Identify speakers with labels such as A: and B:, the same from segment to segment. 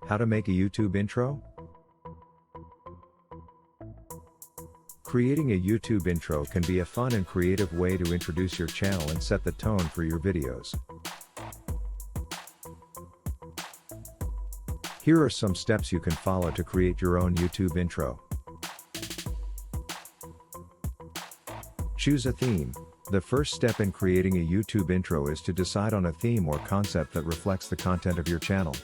A: How to make a YouTube intro? Creating a YouTube intro can be a fun and creative way to introduce your channel and set the tone for your videos. Here are some steps you can follow to create your own YouTube intro. Choose a theme. The first step in creating a YouTube intro is to decide on a theme or concept that reflects the content of your channel.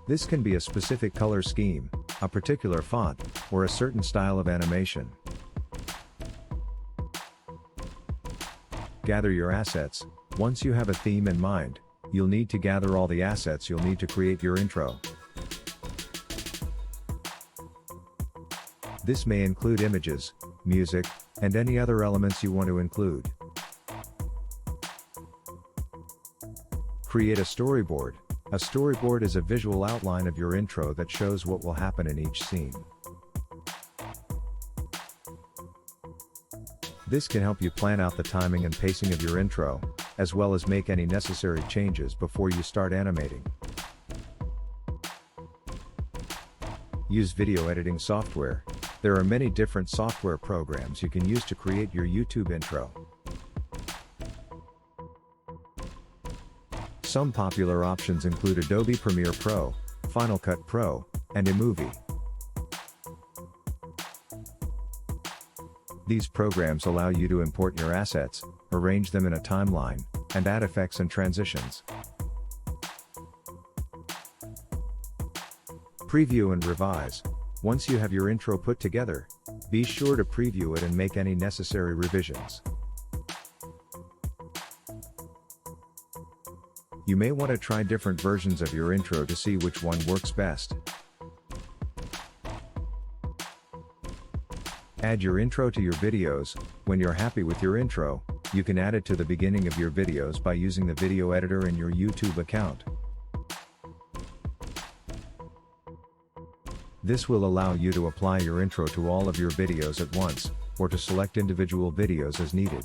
A: This can be a specific color scheme, a particular font, or a certain style of animation. Gather your assets. Once you have a theme in mind, you'll need to gather all the assets you'll need to create your intro. This may include images, music, and any other elements you want to include. Create a storyboard. A storyboard is a visual outline of your intro that shows what will happen in each scene. This can help you plan out the timing and pacing of your intro, as well as make any necessary changes before you start animating. Use video editing software. There are many different software programs you can use to create your YouTube intro. Some popular options include Adobe Premiere Pro, Final Cut Pro, and iMovie. These programs allow you to import your assets, arrange them in a timeline, and add effects and transitions. Preview and revise. Once you have your intro put together, be sure to preview it and make any necessary revisions. You may want to try different versions of your intro to see which one works best. Add your intro to your videos. When you're happy with your intro, you can add it to the beginning of your videos by using the video editor in your YouTube account. This will allow you to apply your intro to all of your videos at once, or to select individual videos as needed.